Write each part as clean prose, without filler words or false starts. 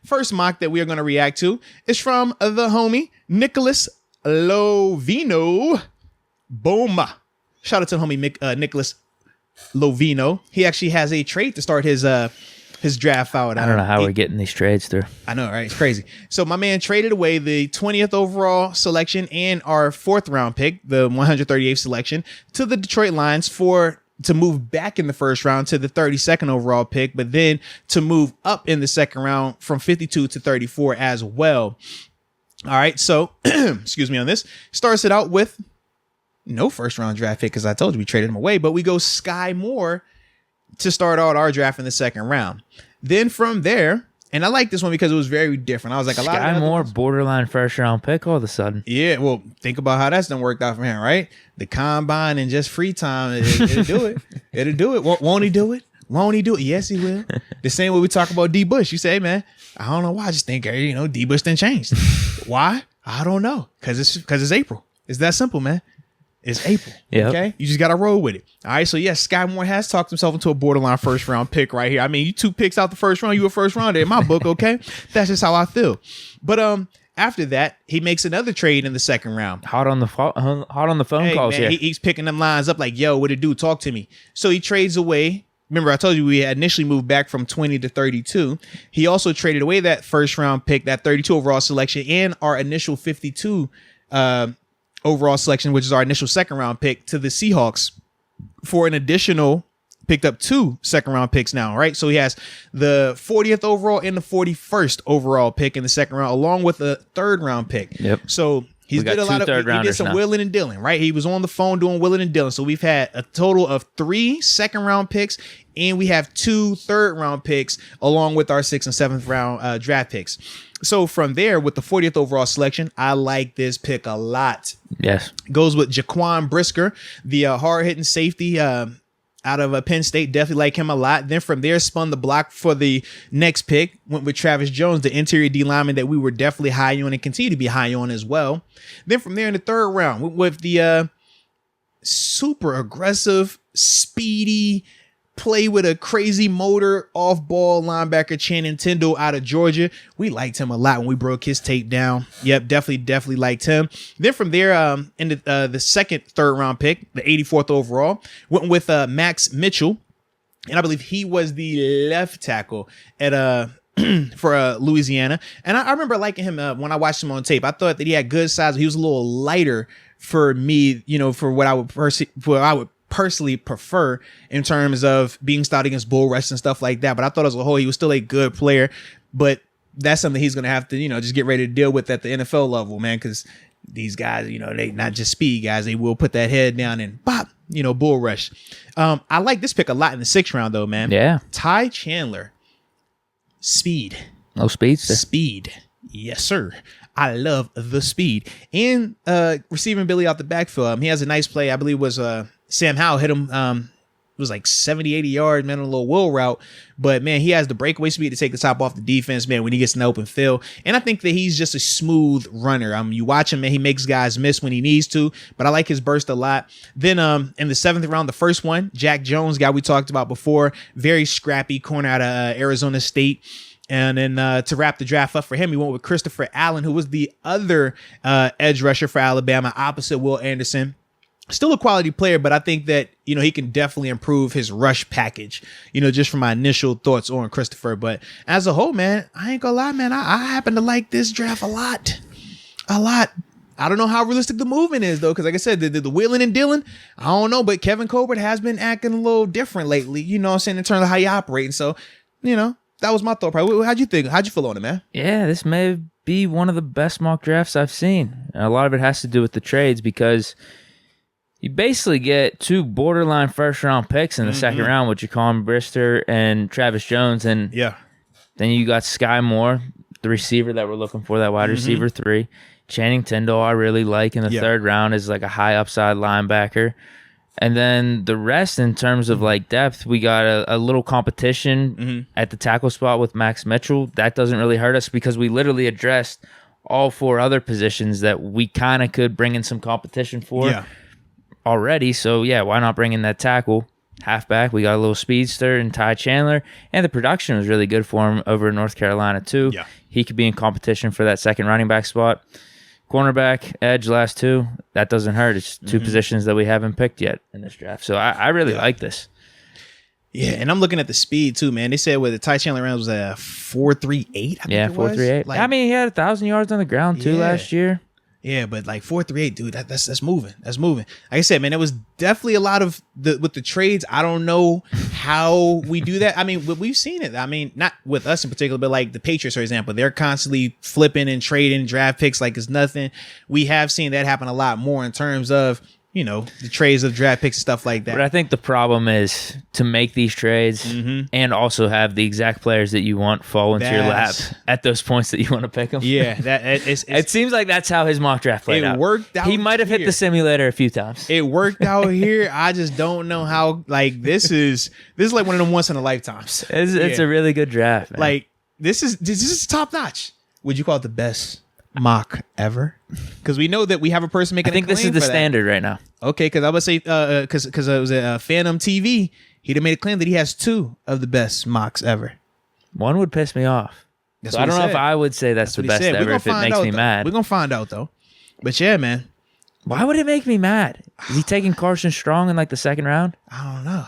first mock that we are going to react to is from the homie Nicholas Lovino. Boom. Shout out to the homie Nicholas Lovino. He actually has a trade to start his draft out. I don't know how we're getting these trades through. I know, right? It's crazy. So my man traded away the 20th overall selection and our 4th round pick, the 138th selection, to the Detroit Lions to move back in the first round to the 32nd overall pick, but then to move up in the second round from 52 to 34 as well. All right, so excuse me on this. Starts it out with no first round draft pick because I told you we traded him away, but we go Sky Moore to start out our draft in the second round. Then from there, and I like this one because it was very different. I was like, a lot of Sky Moore, borderline first round pick all of a sudden. Yeah, well, think about how that's done worked out for him, right? The combine and just free time, it'll do it. It'll do it. Won't he do it? Won't he do it? Yes, he will. The same way we talk about D. Bush. You say, hey, man, I don't know why. I just think, D. Bush didn't change. Why? I don't know. Because it's April. It's that simple, man. It's April. Yep. Okay. You just got to roll with it. All right. So, yes, Sky Moore has talked himself into a borderline first round pick right here. I mean, you 2 picks out the first round. You a first rounder in my book. Okay. That's just how I feel. But after that, he makes another trade in the second round. Hot on the phone calls here. He's picking them lines up like, yo, what it do? Talk to me. So he trades away. Remember, I told you we had initially moved back from 20 to 32. He also traded away that first round pick, that 32 overall selection, and our initial 52 overall selection, which is our initial second round pick, to the Seahawks for an additional, picked up 2 second round picks now, right? So he has the 40th overall and the 41st overall pick in the second round, along with a 3rd round pick. Yep. So he did some wheeling and dealing, right? He was on the phone doing wheeling and dealing. So we've had a total of 3 second round picks, and we have 2 third round picks along with our 6th and 7th round draft picks. So from there, with the 40th overall selection, I like this pick a lot. Yes. Goes with Jaquan Brisker, the hard-hitting safety out of Penn State. Definitely like him a lot. Then from there, spun the block for the next pick. Went with Travis Jones, the interior D lineman that we were definitely high on and continue to be high on as well. Then from there in the 3rd round, went with the super aggressive, speedy, play with a crazy motor off-ball linebacker Channing Tindall out of Georgia. We liked him a lot when we broke his tape down. Yep, definitely liked him. Then from there, in the 2nd, 3rd round pick, the 84th overall, went with Max Mitchell, and I believe he was the left tackle at for Louisiana. And I remember liking him when I watched him on tape. I thought that he had good size. He was a little lighter for me, for what I would personally prefer in terms of being stout against bull rush and stuff like that. But I thought as a whole, he was still a good player. But that's something he's going to have to, just get ready to deal with at the NFL level, man, because these guys, they not just speed guys. They will put that head down and bop, bull rush. I like this pick a lot in the 6th round, though, man. Yeah. Ty Chandler. Speed. No speed. Speed. Yes, sir. I love the speed. And receiving Billy out the backfield. He has a nice play. I believe it was Sam Howell hit him. It was like 70, 80 yards, man, on a little wheel route. But, man, he has the breakaway speed to take the top off the defense, man, when he gets in the open field. And I think that he's just a smooth runner. You watch him, man, he makes guys miss when he needs to. But I like his burst a lot. Then in the 7th round, the first one, Jack Jones, guy we talked about before, very scrappy corner out of Arizona State. And then to wrap the draft up for him, he went with Christopher Allen, who was the other edge rusher for Alabama, opposite Will Anderson. Still a quality player, but I think that, he can definitely improve his rush package, just from my initial thoughts on Christopher. But as a whole, man, I ain't gonna lie, man, I happen to like this draft a lot. I don't know how realistic the movement is, though, because like I said, the wheeling and dealing, I don't know, but Kevin Colbert has been acting a little different lately, in terms of how you operate. And so, that was my thought. How'd you think? How'd you feel on it, man? Yeah, this may be one of the best mock drafts I've seen. And a lot of it has to do with the trades because you basically get 2 borderline first-round picks in the second round with Jaquan Brister and Travis Jones. And then you got Sky Moore, the receiver that we're looking for, that wide receiver 3. Channing Tindall I really like in the 3rd round is like a high upside linebacker. And then the rest in terms of like depth, we got a little competition at the tackle spot with Max Mitchell. That doesn't really hurt us because we literally addressed all 4 other positions that we kind of could bring in some competition for already. So, yeah, why not bring in that tackle? halfback. We got a little speedster in Ty Chandler, and the production was really good for him over in North Carolina too. Yeah. He could be in competition for that second running back spot. Cornerback, edge, last two. That doesn't hurt. It's two positions that we haven't picked yet in this draft. So I really like this. Yeah, and I'm looking at the speed too, man. They said the Ty Chandler round was a 4.38. Yeah, 4.38. I mean, he had 1,000 yards on the ground too last year. Yeah, but like 4.38, dude, that's moving. That's moving. Like I said, man, it was definitely a lot of with the trades. I don't know how we do that. I mean, we've seen it. I mean, not with us in particular, but like the Patriots, for example, they're constantly flipping and trading draft picks like it's nothing. We have seen that happen a lot more in terms of, the trades of draft picks and stuff like that. But I think the problem is to make these trades and also have the exact players that you want fall into your lap at those points that you want to pick them. Yeah, it seems like that's how his mock draft played out. It worked out. He might have hit the simulator a few times. It worked out here. I just don't know how. Like this is like one of them once in a lifetimes. It's a really good draft, man. Like this is top notch. Would you call it the best mock ever? Because we know that we have a person making. I think this is the standard right now. Okay, because I would say because it was a Phantom TV. He'd have made a claim that he has 2 of the best mocks ever. One would piss me off. So I don't know if I would say that's the best ever if it makes me mad. We're gonna find out though. But yeah, man. Why would it make me mad? Is he taking Carson Strong in like the second round? I don't know.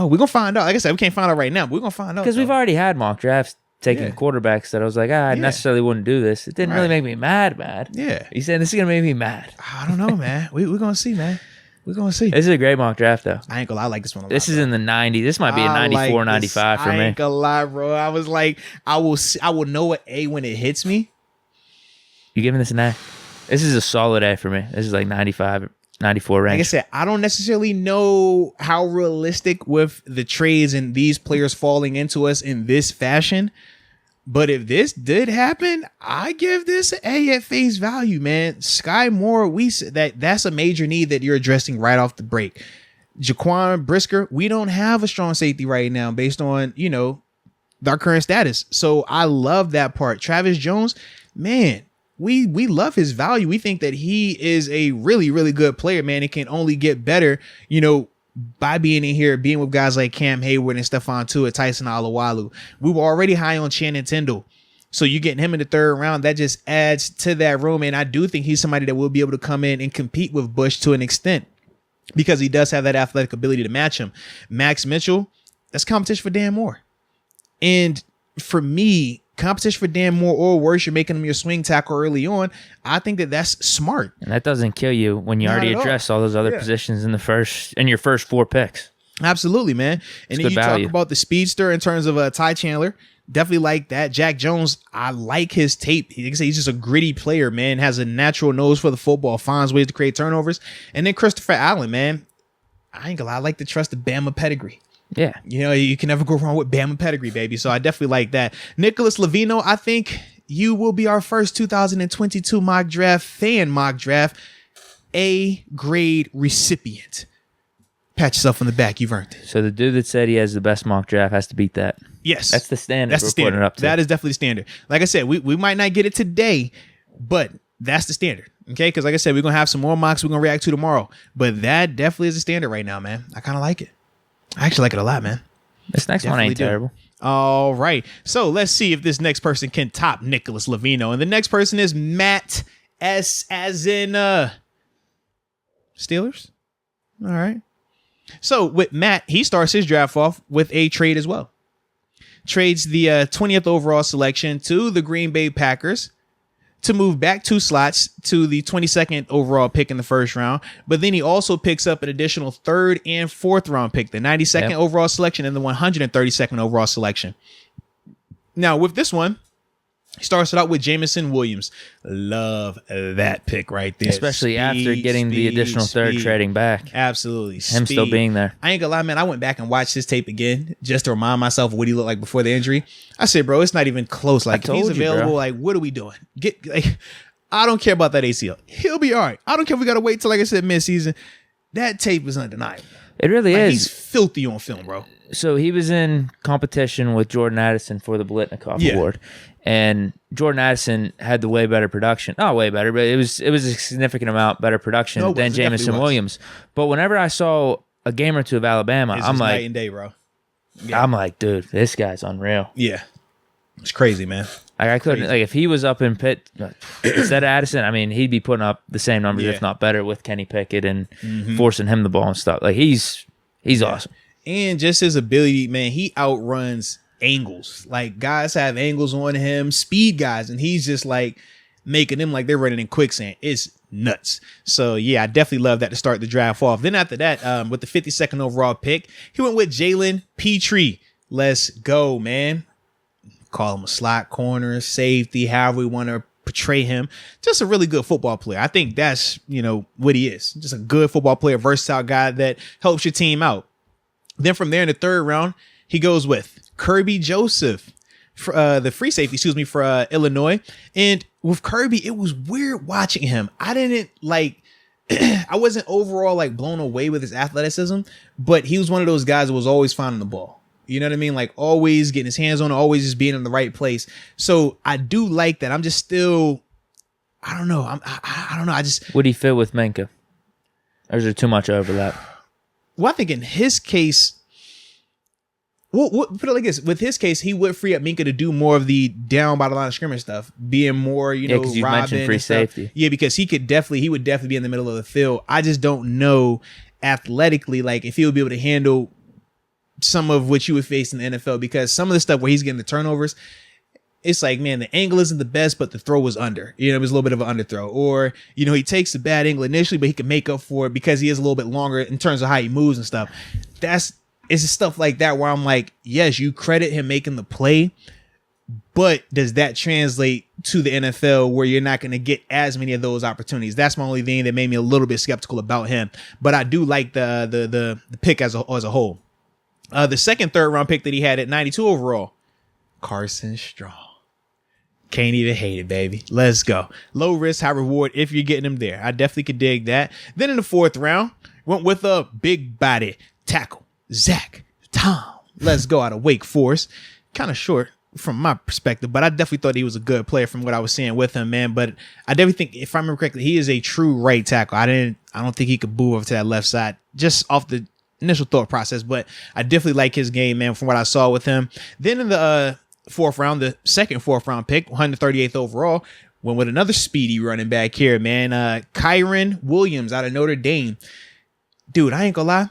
We're gonna find out. Like I said, we can't find out right now, but we're gonna find out. Because we've already had mock drafts taking quarterbacks that I was like, I necessarily wouldn't do this. It didn't really make me mad. Yeah. He's saying this is going to make me mad. I don't know, man. We're going to see, man. We're going to see. This is a great mock draft, though. I ain't gonna lie. I like this one a lot. This is in the 90s. This might be a 94, 95 for me. I ain't gonna lie, bro. I was like, I will know an A when it hits me. You giving this an A? This is a solid A for me. This is like 95, 94 range. Like I said, I don't necessarily know how realistic with the trades and these players falling into us in this fashion. But if this did happen, I give this an A at face value, man. Sky Moore, that's a major need that you're addressing right off the break. Jaquan Brisker, we don't have a strong safety right now based on, our current status. So I love that part. Travis Jones, man, we love his value. We think that he is a really, really good player, man. It can only get better, by being in here, being with guys like Cam Hayward and Stephon Tuitt, Tyson Alualu. We were already high on Channing Tindall. So you getting him in the third round, that just adds to that room. And I do think he's somebody that will be able to come in and compete with Bush to an extent because he does have that athletic ability to match him. Max Mitchell, that's competition for Dan Moore. And for me, competition for Dan Moore or worse, you're making him your swing tackle early on. I think that that's smart. And that doesn't kill you when you already address all those other positions in your first 4 picks. Absolutely, man. And then you talk about the speedster in terms of Ty Chandler. Definitely like that. Jack Jones, I like his tape. He's just a gritty player, man. Has a natural nose for the football, finds ways to create turnovers. And then Christopher Allen, man. I ain't gonna lie, I like to trust the Bama pedigree. Yeah. You can never go wrong with Bama pedigree, baby. So I definitely like that. Nicholas Lovino, I think you will be our first 2022 mock draft A grade recipient. Pat yourself on the back. You've earned it. So the dude that said he has the best mock draft has to beat that. Yes. That's the standard. That's the standard. Up to. That is definitely the standard. Like I said, we might not get it today, but that's the standard. Okay? Because like I said, we're going to have some more mocks we're going to react to tomorrow. But that definitely is the standard right now, man. I kind of like it. I actually like it a lot, man. This next one ain't terrible. All right. So let's see if this next person can top Nicholas Lovino. And the next person is Matt S. as in Steelers. All right. So with Matt, he starts his draft off with a trade as well. Trades the 20th overall selection to the Green Bay Packers to move back 2 slots to the 22nd overall pick in the first round. But then he also picks up an additional 3rd and 4th round pick, the 92nd overall selection and the 132nd overall selection. Now with this one, he starts it out with Jameson Williams. Love that pick right there. Especially after getting the additional 3rd trading back. Absolutely. Him still being there. I ain't gonna lie, man. I went back and watched his tape again just to remind myself of what he looked like before the injury. I said, bro, it's not even close. Like, if he's available, like, what are we doing? I don't care about that ACL. He'll be all right. I don't care if we got to wait till, like I said, midseason. That tape is undeniable. It really is. He's filthy on film, bro. So he was in competition with Jordan Addison for the Blitnikoff Award. And Jordan Addison had the way better production. Not way better, but it was a significant amount better production than Jameson Williams. But whenever I saw a game or two of Alabama, It's I'm just like, night and day, bro. Yeah. I'm like, dude, this guy's unreal. Yeah, it's crazy, man. Like, I couldn't, Crazy. like, if he was up in Pitt instead of Addison, I mean, he'd be putting up the same numbers, Yeah. if not better, with Kenny Pickett and forcing him the ball and stuff. Like, he's awesome. And just his ability, man, he outruns angles. Like, guys have angles on him, speed guys, and he's just like making them like they're running in quicksand. It's nuts. So yeah, I definitely love that to start the draft off. Then after that, with the 52nd overall pick, he went with Jalen Petrie. Let's go, man. Call him a slot corner, safety, however we want to portray him. Just a really good football player. I think that's, what he is. Just a good football player, versatile guy that helps your team out. Then from there in the third round, he goes with Kirby Joseph, the free safety, for Illinois. And with Kirby, it was weird watching him. I didn't I wasn't overall like blown away with his athleticism, but he was one of those guys that was always finding the ball. You know what I mean? Like always getting his hands on it, always just being in the right place. So I do like that. I'm just still, I don't know. I don't know. I just, Would he fit with Minka? Or is there too much overlap? well, I think in his case, well, put it like this: with his case, he would free up Minka to do more of the down by the line of scrimmage stuff, being more, because you mentioned free safety. Yeah, because he would definitely be in the middle of the field. I just don't know athletically, like if he would be able to handle some of what you would face in the NFL, because some of the stuff where he's getting the turnovers, it's like, man, the angle isn't the best, but the throw was under. It was a little bit of an underthrow. Or, he takes the bad angle initially, but he can make up for it because he is a little bit longer in terms of how he moves and stuff. It's stuff like that where I'm like, yes, you credit him making the play, but does that translate to the NFL where you're not going to get as many of those opportunities? That's my only thing that made me a little bit skeptical about him. But I do like the pick as a whole. The second, third round pick that he had at 92 overall, Carson Strong. Can't even hate it, baby. Let's go. Low risk, high reward if you're getting him there. I definitely could dig that. Then in the fourth round, went with a big body tackle, Zach Tom. Let's go, out of Wake Forest. Kind of short from my perspective, but I definitely thought he was a good player from what I was seeing with him, man. But I definitely think, if I remember correctly, he is a true right tackle. I don't think he could move over to that left side just off the initial thought process, but I definitely like his game, man, from what I saw with him. Then in the fourth round, the second fourth round pick, 138th overall, went with another speedy running back here, man. Kyron Williams out of Notre Dame. Dude, I ain't gonna lie.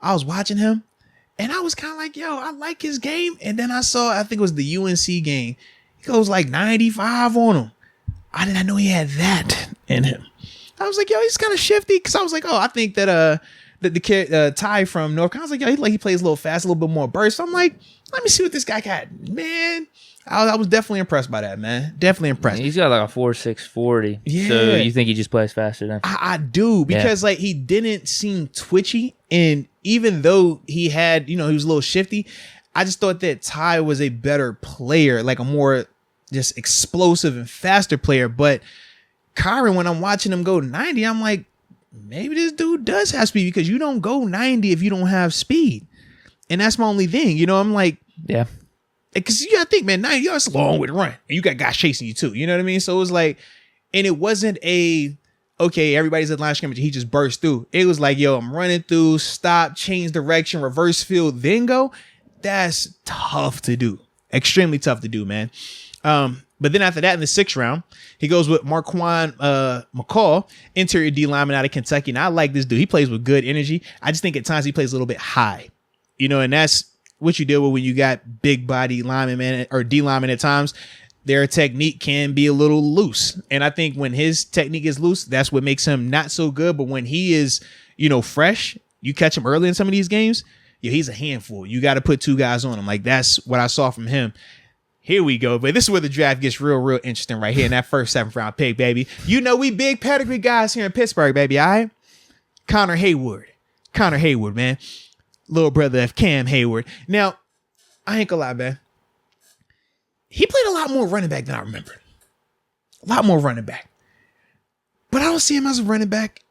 I was watching him and I was kind of like, yo, I like his game. And then I think it was the UNC game. He goes like 95 on him. I did not know he had that in him. I was like, yo, he's kind of shifty, because I was like, oh, I think that the kid Ty from North Carolina, I was like, yo, he plays a little fast, a little bit more burst. So I'm like, let me see what this guy got. Man, I was definitely impressed by that, man. Definitely impressed. He's got like a 4.6 40. Yeah. So you think he just plays faster than? I do, because like he didn't seem twitchy, and even though he had, he was a little shifty, I just thought that Ty was a better player, like a more just explosive and faster player. But Kyron, when I'm watching him go 90, I'm like, maybe this dude does have speed, because you don't go 90 if you don't have speed. And that's my only thing. I'm like, yeah. Because you gotta think, man, 90 yards is a long way to run. And you got guys chasing you too. You know what I mean? So it was like, and it wasn't okay, everybody's at line of scrimmage, he just burst through. It was like, yo, I'm running through, stop, change direction, reverse field, then go. That's tough to do. Extremely tough to do, man. But then after that, in the sixth round, he goes with Marquand McCall, interior D lineman out of Kentucky. And I like this dude. He plays with good energy. I just think at times he plays a little bit high, and that's what you deal with when you got big body linemen, man, or D linemen at times. Their technique can be a little loose. And I think when his technique is loose, that's what makes him not so good. But when he is, fresh, you catch him early in some of these games, he's a handful. You got to put two guys on him. Like, that's what I saw from him. Here we go, but this is where the draft gets real, real interesting right here in that first 7th round pick, baby. We big pedigree guys here in Pittsburgh, baby, all right? Connor Hayward, man. Little brother of Cam Hayward. Now, I ain't gonna lie, man. He played a lot more running back than I remembered. A lot more running back. But I don't see him as a running back.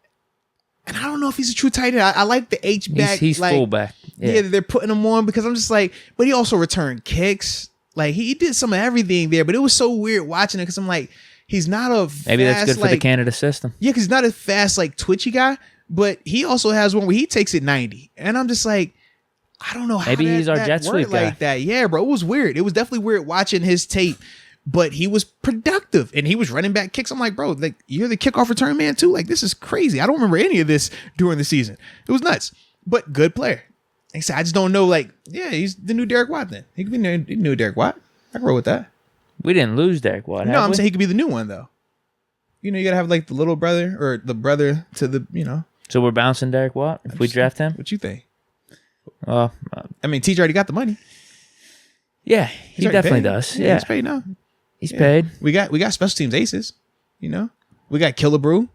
And I don't know if he's a true tight end. I like the H-back. He's fullback. Yeah, they're putting him on, because I'm just like, but he also returned kicks. Like, he did some of everything there, but it was so weird watching it, because I'm like, he's not a fast, maybe that's good for the Canada system. Yeah, because he's not a fast, like, twitchy guy, but he also has one where he takes it 90. And I'm just like, I don't know how maybe he's our jet sweep guy. Like that. Yeah, bro. It was weird. It was definitely weird watching his tape, but he was productive and he was running back kicks. I'm like, bro, like you're the kickoff return man too. Like this is crazy. I don't remember any of this during the season. It was nuts, but good player. Like I said, I just don't know. Like, yeah, he's the new Derek Watt. Then he could be the new Derek Watt. I can roll with that. We didn't lose Derek Watt. No, I'm saying he could be the new one though. You know, you gotta have like the little brother or the brother to the, you know. So we're bouncing Derek Watt if we draft him. What you think? I mean, TJ already got the money. Yeah, he definitely does. Yeah, he's paid now. He's paid. We got special teams aces. You know, we got Killebrew.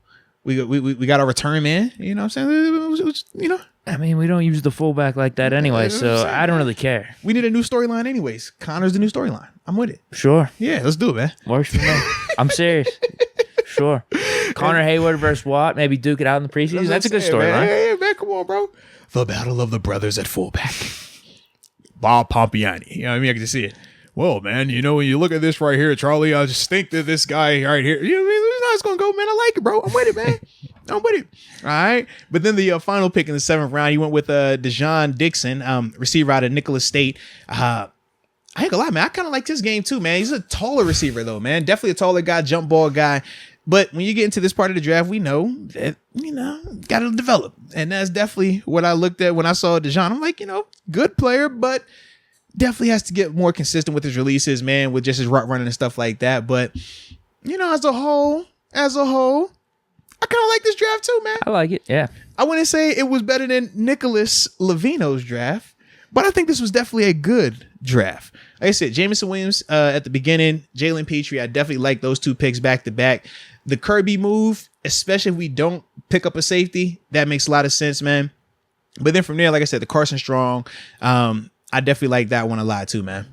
We got our return man. You know what I'm saying? You know. I mean, we don't use the fullback like that anyway, so I don't really care. We need a new storyline anyways. Connor's the new storyline. I'm with it. Sure. Yeah, let's do it, man. Works for me. I'm serious. Sure. Connor Hayward versus Watt. Maybe duke it out in the preseason. That's a good storyline. Hey, man, come on, bro. The battle of the brothers at fullback. Bob Pompiani. You know what I mean? I can just see it. Well, man, you know, when you look at this right here, Charlie, I just think that this guy right here, you know what I mean? This is how it's going to go, man. I like it, bro. I'm with it, man. I'm with it. All right. But then the final pick in the 7th round, he went with Dejon Dixon, receiver out of Nicholas State. I ain't gonna lie, man. I kind of like this game too, man. He's a taller receiver, though, man. Definitely a taller guy, jump ball guy. But when you get into this part of the draft, we know that, you know, got to develop. And that's definitely what I looked at when I saw Dejon. I'm like, you know, good player, but definitely has to get more consistent with his releases, man, with just his route running and stuff like that. But, you know, as a whole, I kind of like this draft too, man. I like it, yeah. I wouldn't say it was better than Nicholas Lovino's draft, but I think this was definitely a good draft. Like I said, Jameson Williams at the beginning, Jalen Petrie, I definitely like those two picks back to back. The Kirby move, especially if we don't pick up a safety, that makes a lot of sense, man. But then from there, like I said, the Carson Strong, I definitely like that one a lot too, man.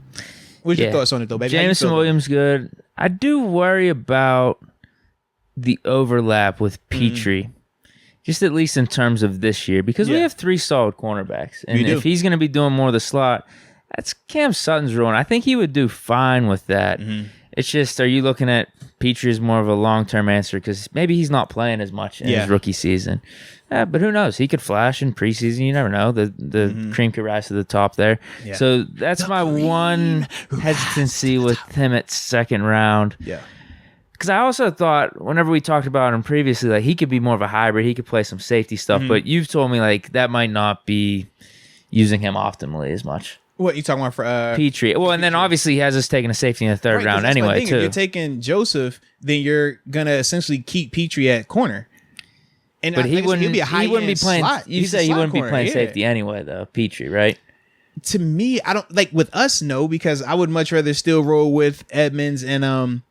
What's your thoughts on it though, baby? Jameson Williams, good. I do worry about the overlap with Petrie, just at least in terms of this year, because we have 3 solid cornerbacks. And if he's going to be doing more of the slot, that's Cam Sutton's role. And I think he would do fine with that. It's just, are you looking at Petrie as more of a long-term answer? Because maybe he's not playing as much in his rookie season. But who knows? He could flash in preseason. You never know. The cream could rise to the top there. Yeah. So that's my one hesitancy with him at 2nd round. Yeah. Because I also thought, whenever we talked about him previously, like he could be more of a hybrid. He could play some safety stuff. But you've told me like that might not be using him optimally as much. What you talking about for Petrie? Well, and then obviously he has us taking a safety in the 3rd round anyway, too. If you're taking Joseph, then you're gonna essentially keep Petrie at corner. And but he wouldn't be playing. Slot. You say he wouldn't be playing safety anyway, though, Petrie, right? To me, I don't like with us. No, because I would much rather still roll with Edmonds and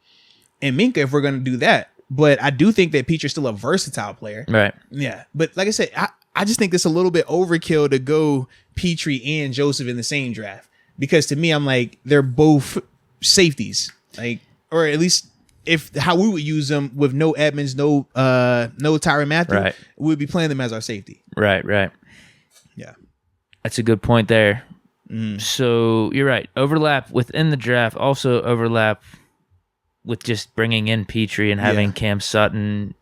Minka if we're gonna do that. But I do think that Petrie's still a versatile player, right? Yeah, but like I said, I just think it's a little bit overkill to go Petrie and Joseph in the same draft, because to me, I'm like, they're both safeties, like, or at least if how we would use them with no Edmonds, no Tyrann Mathieu, we'd be playing them as our safety. Right. Yeah. That's a good point there. So you're right. Overlap within the draft, also overlap with just bringing in Petrie and having Cam Sutton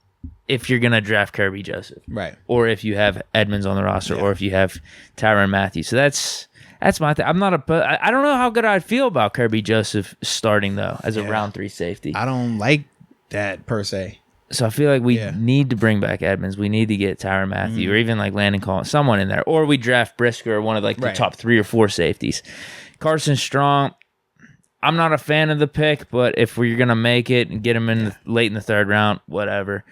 if you're going to draft Kirby Joseph. Right. Or if you have Edmonds on the roster, or if you have Tyrann Mathieu. So that's my thing. I'm not I don't know how good I'd feel about Kirby Joseph starting, though, as a round 3 safety. I don't like that per se. So I feel like we need to bring back Edmonds. We need to get Tyrann Mathieu, or even like Landon Collins, someone in there. Or we draft Brisker, one of like the top 3 or 4 safeties. Carson Strong, I'm not a fan of the pick, but if we're going to make it and get him in late in the 3rd round, whatever.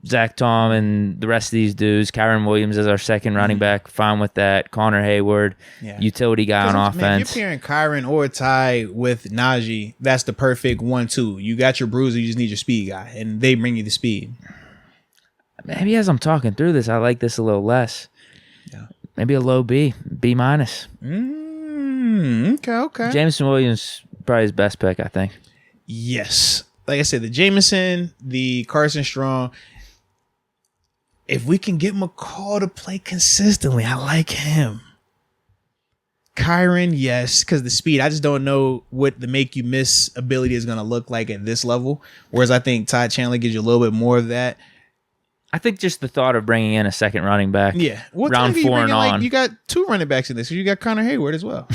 Zach Tom and the rest of these dudes, Kyron Williams as our 2nd running back, fine with that. Connor Hayward, utility guy on offense. Man, if you're pairing Kyron or Ty with Najee, that's the perfect 1-2. You got your bruiser, you just need your speed guy, and they bring you the speed. Maybe as I'm talking through this, I like this a little less. Yeah. Maybe a low B, B-. Okay. Jameson Williams, probably his best pick, I think. Yes. Like I said, the Jameson, the Carson Strong. If we can get McCall to play consistently, I like him. Kyron, yes, because the speed. I just don't know what the make you miss ability is going to look like at this level. Whereas I think Ty Chandler gives you a little bit more of that. I think just the thought of bringing in a second running back. Yeah. What round time do you 4 bring and in, like, on. you got 2 running backs in this. You got Connor Hayward as well.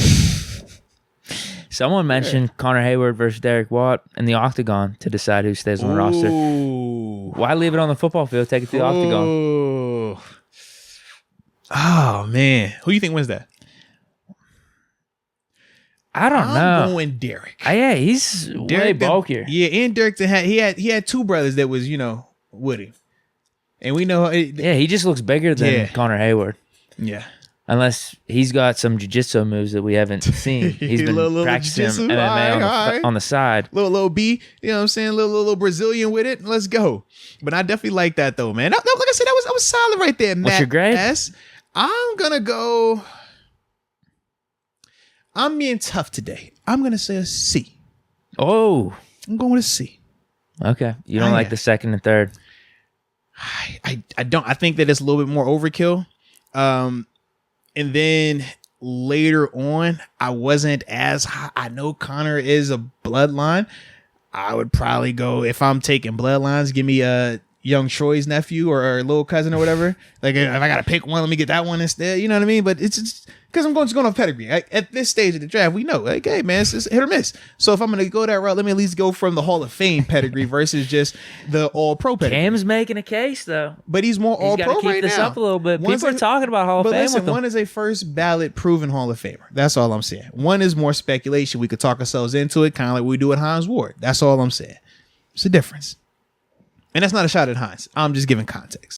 Someone mentioned Connor Hayward versus Derek Watt in the octagon to decide who stays on the roster. Why leave it on the football field? Take it to the octagon. Ooh. Oh, man. Who do you think wins that? I don't know. I'm going Derek. Yeah, he's way bulkier. Yeah, and Derek he had 2 brothers that was, with him. And we know he just looks bigger than Connor Hayward. Yeah. Unless he's got some jiu-jitsu moves that we haven't seen. He's been little practicing jiu-jitsu. MMA on the side. Little B, you know what I'm saying? Little Brazilian with it. Let's go. But I definitely like that though, man. Like I said, that was solid right there, Matt. What's your grade? S. I'm gonna go. I'm being tough today. I'm gonna say a C. Oh. I'm going with a C. Okay. You don't like the second and third. I don't. I think that it's a little bit more overkill. And then later on, I wasn't as high. I know Connor is a bloodline. I would probably go, if I'm taking bloodlines, give me a young Troy's nephew or little cousin or whatever. Like, if I got to pick one, let me get that one instead. You know what I mean? But it's because I'm going off pedigree. At this stage of the draft, we know, like, hey, man, it's just hit or miss. So if I'm going to go that route, let me at least go from the Hall of Fame pedigree versus just the All-Pro pedigree. Cam's making a case, though. But he's more All-Pro right now. Keep this up a little bit. People are talking about Hall of Fame with him. One is a first ballot proven Hall of Famer. That's all I'm saying. One is more speculation. We could talk ourselves into it, kind of like we do at Hines Ward. That's all I'm saying. It's a difference. And that's not a shot at Hines. I'm just giving context.